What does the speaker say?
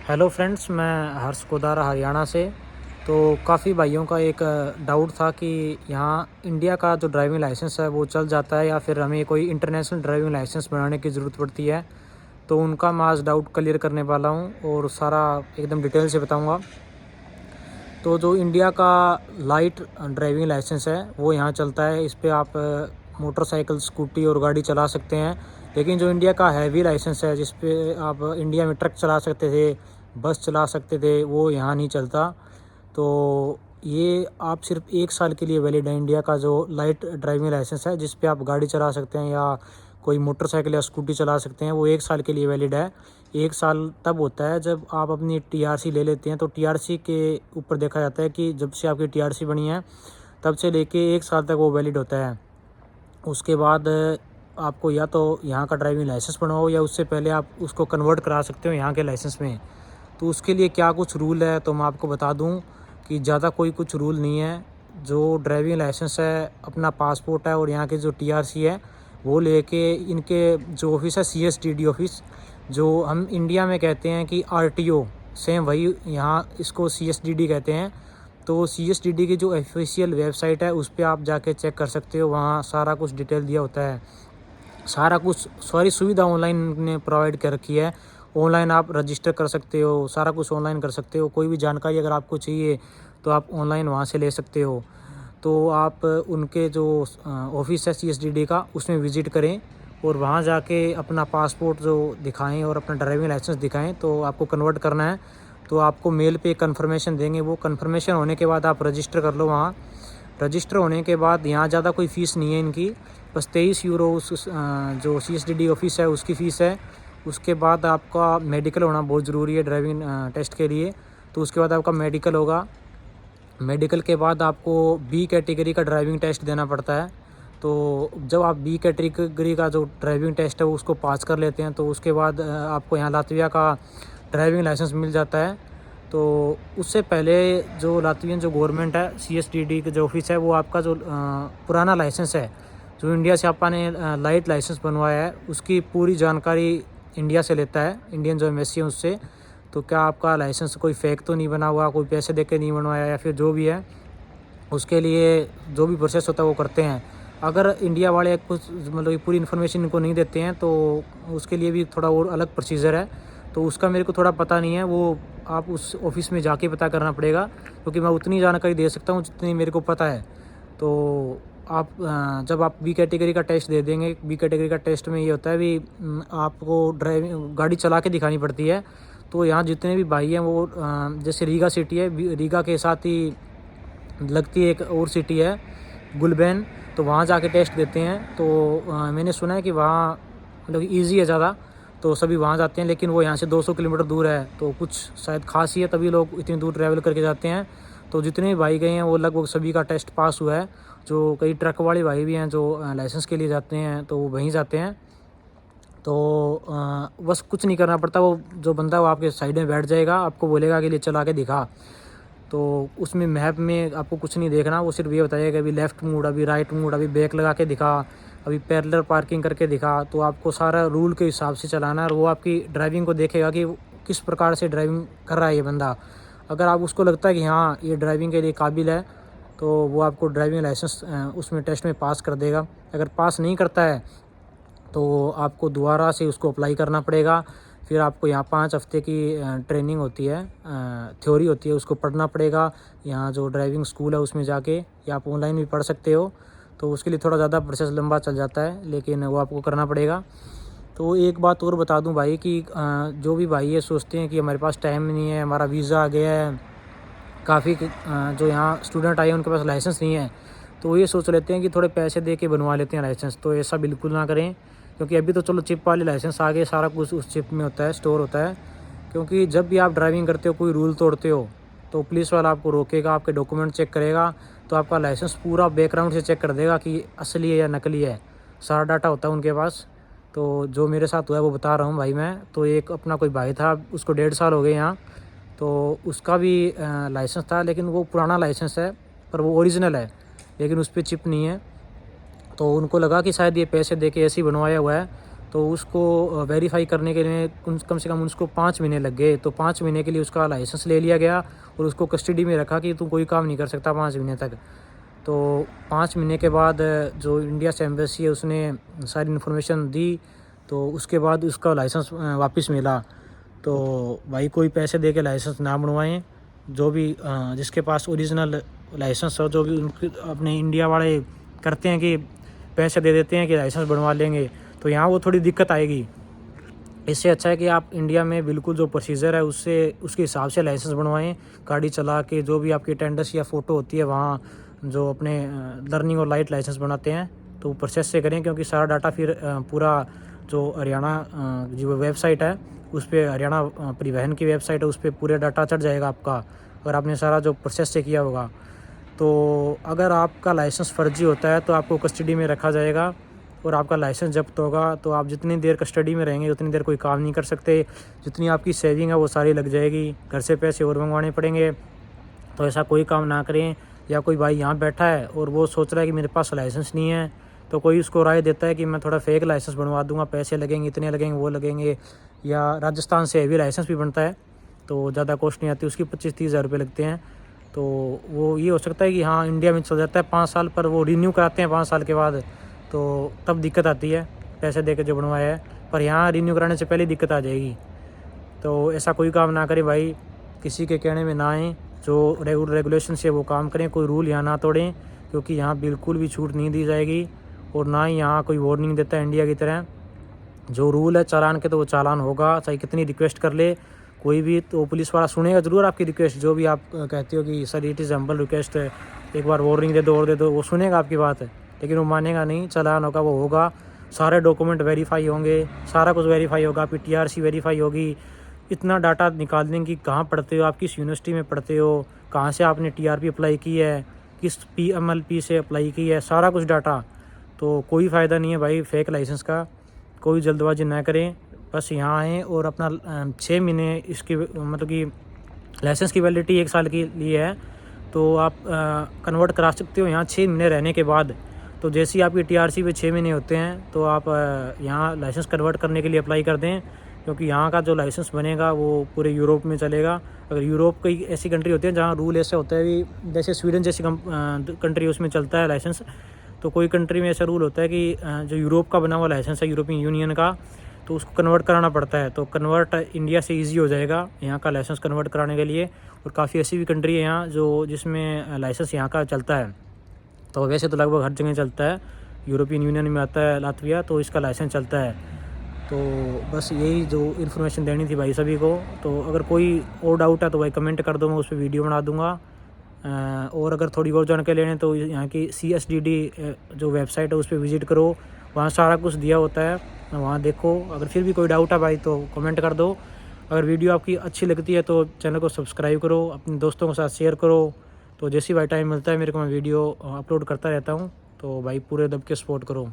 Hello friends, मैं हर्ष कोदारा हरियाणा से। तो काफ़ी भाइयों का एक डाउट था कि यहाँ इंडिया का जो ड्राइविंग लाइसेंस है वो चल जाता है या फिर हमें कोई इंटरनेशनल ड्राइविंग लाइसेंस बनाने की ज़रूरत पड़ती है। तो उनका मैं आज डाउट क्लियर करने वाला हूँ और सारा एकदम डिटेल से बताऊँगा। तो जो इंडिया का लाइट ड्राइविंग लाइसेंस है वो यहाँ चलता है। इस पर आप मोटरसाइकिल, स्कूटी और गाड़ी चला सकते हैं। लेकिन जो इंडिया का हैवी लाइसेंस है, जिस पे आप इंडिया में ट्रक चला सकते थे, बस चला सकते थे, वो यहाँ नहीं चलता। तो ये आप सिर्फ 1 साल के लिए वैलिड है। इंडिया का जो लाइट ड्राइविंग लाइसेंस है जिस पे आप गाड़ी चला सकते हैं या कोई मोटरसाइकिल या स्कूटी चला सकते हैं, वो 1 साल के लिए वैलिड है। 1 साल तब होता है जब आप अपनी टीआरसी ले लेते हैं। तो टीआरसी के ऊपर देखा जाता है कि जब से आपकी टीआरसी बनी है तब से लेके 1 साल तक वो वैलिड होता है। उसके बाद आपको या तो यहाँ का ड्राइविंग लाइसेंस बनवाओ या उससे पहले आप उसको कन्वर्ट करा सकते हो यहाँ के लाइसेंस में। तो उसके लिए क्या कुछ रूल है तो मैं आपको बता दूँ कि ज़्यादा कोई कुछ रूल नहीं है। जो ड्राइविंग लाइसेंस है, अपना पासपोर्ट है और यहाँ की जो टीआरसी है वो लेके इनके जो ऑफिस है सीएसडीडी ऑफिस, जो हम इंडिया में कहते हैं कि आरटीओ, सेम वही यहाँ इसको सीएसडीडी कहते हैं। तो सीएसडीडी की जो ऑफिशियल वेबसाइट है उस पर आप जाके चेक कर सकते हो। वहाँ सारा कुछ डिटेल दिया होता है। सारा कुछ सारी सुविधा ऑनलाइन ने प्रोवाइड कर रखी है। ऑनलाइन आप रजिस्टर कर सकते हो, सारा कुछ ऑनलाइन कर सकते हो। कोई भी जानकारी अगर आपको चाहिए तो आप ऑनलाइन वहाँ से ले सकते हो। तो आप उनके जो ऑफिस है सीएसडीडी का उसमें विज़िट करें और वहाँ जाके अपना पासपोर्ट जो दिखाएं और अपना ड्राइविंग लाइसेंस दिखाएं। तो आपको कन्वर्ट करना है तो आपको मेल पे कन्फर्मेशन देंगे। वो कन्फर्मेशन होने के बाद आप रजिस्टर कर लो। वहाँ रजिस्टर होने के बाद यहाँ ज़्यादा कोई फ़ीस नहीं है इनकी, बस 23 यूरो उस जो सीएसडीडी ऑफिस है उसकी फ़ीस है। उसके बाद आपका मेडिकल होना बहुत ज़रूरी है ड्राइविंग टेस्ट के लिए। तो उसके बाद आपका मेडिकल होगा। मेडिकल के बाद आपको बी कैटेगरी का ड्राइविंग टेस्ट देना पड़ता है। तो जब आप बी कैटेगरी का जो ड्राइविंग टेस्ट है उसको पास कर लेते हैं तो उसके बाद आपको यहाँ लातविया का ड्राइविंग लाइसेंस मिल जाता है। तो उससे पहले जो लातवियन जो गवर्नमेंट है, सीएसडीडी का जो ऑफिस है, वो आपका जो पुराना लाइसेंस है जो इंडिया से आपने लाइट लाइसेंस बनवाया है उसकी पूरी जानकारी इंडिया से लेता है, इंडियन जो एम्बेसी है उससे। तो क्या आपका लाइसेंस कोई फेक तो नहीं बना हुआ, कोई पैसे दे के नहीं बनवाया या फिर जो भी है, उसके लिए जो भी प्रोसेस होता है वो करते हैं। अगर इंडिया वाले कुछ मतलब पूरी इन्फॉर्मेशन इनको नहीं देते हैं तो उसके लिए भी थोड़ा और अलग प्रोसीजर है। तो उसका मेरे को थोड़ा पता नहीं है, वो आप उस ऑफिस में जाके पता करना पड़ेगा, क्योंकि मैं उतनी जानकारी दे सकता हूँ जितनी मेरे को पता है। तो आप जब आप बी कैटेगरी का टेस्ट दे देंगे, बी कैटेगरी का टेस्ट में ये होता है भी आपको ड्राइविंग गाड़ी चला के दिखानी पड़ती है। तो यहाँ जितने भी भाई हैं वो जैसे रीगा सिटी है, रीगा के साथ ही लगती एक और सिटी है गुलबेन, तो वहाँ जाके टेस्ट देते हैं। तो मैंने सुना है कि वहाँ मतलब ईजी है ज़्यादा, तो सभी वहाँ जाते हैं। लेकिन वो यहाँ से 200 किलोमीटर दूर है, तो कुछ शायद खास ही है तभी लोग इतनी दूर ट्रैवल करके जाते हैं। तो जितने भी भाई गए हैं वो लगभग सभी का टेस्ट पास हुआ है। जो कई ट्रक वाले भाई भी हैं जो लाइसेंस के लिए जाते हैं तो वो वहीं जाते हैं। तो बस कुछ नहीं करना पड़ता, वो जो बंदा वो आपके साइड में बैठ जाएगा, आपको बोलेगा कि ले चला के दिखा। तो उसमें मैप में आपको कुछ नहीं देखना, वो सिर्फ ये बताइएगा अभी लेफ़्ट मुड़, अभी राइट मुड़, अभी ब्रेक लगा के दिखा, अभी पैरेलल पार्किंग करके दिखा। तो आपको सारा रूल के हिसाब से चलाना है और वो आपकी ड्राइविंग को देखेगा कि किस प्रकार से ड्राइविंग कर रहा है ये बंदा। अगर आप उसको लगता है कि हाँ ये ड्राइविंग के लिए काबिल है तो वो आपको ड्राइविंग लाइसेंस उसमें टेस्ट में पास कर देगा। अगर पास नहीं करता है तो आपको दोबारा से उसको अप्लाई करना पड़ेगा। फिर आपको यहाँ 5 हफ्ते की ट्रेनिंग होती है, थ्योरी होती है, उसको पढ़ना पड़ेगा यहाँ जो ड्राइविंग स्कूल है उसमें जाके, या आप ऑनलाइन भी पढ़ सकते हो। तो उसके लिए थोड़ा ज़्यादा प्रोसेस लंबा चल जाता है, लेकिन वो आपको करना पड़ेगा। तो एक बात और बता दूं भाई कि जो भी भाई ये सोचते हैं कि हमारे पास टाइम नहीं है, हमारा वीज़ा आ गया है, काफ़ी जो यहाँ स्टूडेंट आए हैं उनके पास लाइसेंस नहीं है, तो वो ये सोच लेते हैं कि थोड़े पैसे दे के बनवा लेते हैं लाइसेंस। तो ऐसा बिल्कुल ना करें, क्योंकि अभी तो चलो चिप वाले लाइसेंस आ गए, सारा कुछ उस चिप में होता है, स्टोर होता है। क्योंकि जब भी आप ड्राइविंग करते हो कोई रूल तोड़ते हो तो पुलिस वाला आपको रोकेगा, आपके डॉक्यूमेंट चेक करेगा, तो आपका लाइसेंस पूरा बैकग्राउंड से चेक कर देगा कि असली है या नकली है। सारा डाटा होता है उनके पास। तो जो मेरे साथ हुआ है वो बता रहा हूँ भाई मैं। तो एक अपना कोई भाई था, उसको 1.5 साल हो गए यहाँ, तो उसका भी लाइसेंस था, लेकिन वो पुराना लाइसेंस है पर वो ओरिजिनल है, लेकिन उस पर चिप नहीं है। तो उनको लगा कि शायद ये पैसे दे के ऐसे ही बनवाया हुआ है। तो उसको वेरीफाई करने के लिए कम से कम उसको 5 महीने लग गए। तो 5 महीने के लिए उसका लाइसेंस ले लिया गया और उसको कस्टडी में रखा कि तू कोई काम नहीं कर सकता 5 महीने तक। तो 5 महीने के बाद जो इंडिया से एम्बेसी है उसने सारी इन्फॉर्मेशन दी, तो उसके बाद उसका लाइसेंस वापस मिला। तो भाई कोई पैसे दे के लाइसेंस ना बनवाएं। जो भी जिसके पास ओरिजिनल लाइसेंस हो, जो भी उनके अपने इंडिया वाले करते हैं कि पैसे दे देते हैं कि लाइसेंस बनवा लेंगे, तो यहाँ वो थोड़ी दिक्कत आएगी। इससे अच्छा है कि आप इंडिया में बिल्कुल जो प्रोसीजर है उससे उसके हिसाब से लाइसेंस बनवाएं। गाड़ी चला के जो भी आपकी अटेंडेंस या फ़ोटो होती है वहाँ जो अपने लर्निंग और लाइट लाइसेंस बनाते हैं तो प्रोसेस से करें, क्योंकि सारा डाटा फिर पूरा जो हरियाणा जो वेबसाइट है उस पर, हरियाणा परिवहन की वेबसाइट है उस पर पूरा डाटा चढ़ जाएगा आपका, अगर आपने सारा जो प्रोसेस से किया होगा। तो अगर आपका लाइसेंस फ़र्जी होता है तो आपको कस्टडी में रखा जाएगा और आपका लाइसेंस जब्त होगा। तो आप जितनी देर कस्टडी में रहेंगे उतनी देर कोई काम नहीं कर सकते। जितनी आपकी सेविंग है वो सारी लग जाएगी, घर से पैसे और मंगवाने पड़ेंगे। तो ऐसा कोई काम ना करें। या कोई भाई यहाँ बैठा है और वो सोच रहा है कि मेरे पास लाइसेंस नहीं है, तो कोई उसको राय देता है कि मैं थोड़ा फेक लाइसेंस बनवा दूंगा, पैसे लगेंगे, इतने लगेंगे, वो लगेंगे। या राजस्थान से हैवी लाइसेंस भी बनता है तो ज़्यादा कॉस्ट नहीं आती, उसकी 25-30 हज़ार रुपये लगते हैं। तो वो ये हो सकता है कि हाँ इंडिया में चल जाता है 5 साल, पर वो रिन्यू कराते हैं 5 साल के बाद, तो तब दिक्कत आती है पैसे दे के जो बनवाया है। पर यहाँ रिन्यू कराने से पहले दिक्कत आ जाएगी। तो ऐसा कोई काम ना करें भाई, किसी के कहने में ना आए, जो रेगुलेशन से वो काम करें, कोई रूल यहाँ ना तोड़ें, क्योंकि यहाँ बिल्कुल भी छूट नहीं दी जाएगी और ना ही यहाँ कोई वार्निंग देता है इंडिया की तरह। जो रूल है चालान के तो वो चालान होगा, चाहे कितनी रिक्वेस्ट कर ले कोई भी, तो पुलिस वाला सुनेगा ज़रूर आपकी रिक्वेस्ट। जो भी आप कहते हो कि sir it is humble request, एक बार वार्निंग दे दो और दे दो, वो सुनेगा आपकी बात, लेकिन वो मानेगा नहीं। चालान होगा वो होगा, सारे डॉक्यूमेंट वेरीफाई होंगे, सारा कुछ वेरीफाई होगा, आपकी TRC वेरीफाई होगी। इतना डाटा निकाल देंगे कि कहाँ पढ़ते हो आप, किस यूनिवर्सिटी में पढ़ते हो, कहाँ से आपने TRP अप्लाई की है, किस PMLP से अप्लाई की है, सारा कुछ डाटा। तो कोई फ़ायदा नहीं है भाई फेक लाइसेंस का, कोई जल्दबाजी ना करें। बस यहाँ आएँ और अपना 6 महीने इसकी मतलब कि लाइसेंस की वैलिडिटी 1 साल के लिए है, तो आप कन्वर्ट करा सकते हो यहाँ 6 महीने रहने के बाद। तो जैसे ही आपकी TRC पे 6 महीने होते हैं तो आप यहाँ लाइसेंस कन्वर्ट करने के लिए अप्लाई कर दें, क्योंकि यहाँ का जो लाइसेंस बनेगा वो पूरे यूरोप में चलेगा। अगर यूरोप कई ऐसी कंट्री होती है जहाँ रूल ऐसे होता है कि जैसे स्वीडन जैसी कंट्री उसमें चलता है लाइसेंस, तो कोई कंट्री में ऐसा रूल होता है कि जो यूरोप का बना हुआ लाइसेंस है यूरोपियन यूनियन का, तो उसको कन्वर्ट कराना पड़ता है। तो कन्वर्ट इंडिया से इजी हो जाएगा यहाँ का लाइसेंस कन्वर्ट कराने के लिए। और काफ़ी ऐसी भी कंट्री है यहाँ जो जिसमें लाइसेंस यहाँ का चलता है। तो वैसे तो लगभग हर जगह चलता है, यूरोपियन यूनियन में आता है लातविया, तो इसका लाइसेंस चलता है। तो बस यही जो इन्फॉर्मेशन देनी थी भाई सभी को। तो अगर कोई और डाउट है तो भाई कमेंट कर दो, मैं उस पर वीडियो बना दूँगा। और अगर थोड़ी और जानकारी लेनी तो यहाँ की CSDD जो वेबसाइट है उस पर विज़िट करो, वहाँ सारा कुछ दिया होता है, वहाँ देखो। अगर फिर भी कोई डाउट है भाई तो कमेंट कर दो। अगर वीडियो आपकी अच्छी लगती है तो चैनल को सब्सक्राइब करो, अपने दोस्तों के साथ शेयर करो। तो जैसे भाई टाइम मिलता है मेरे को, मैं वीडियो अपलोड करता रहता हूँ। तो भाई पूरे दब के सपोर्ट करो।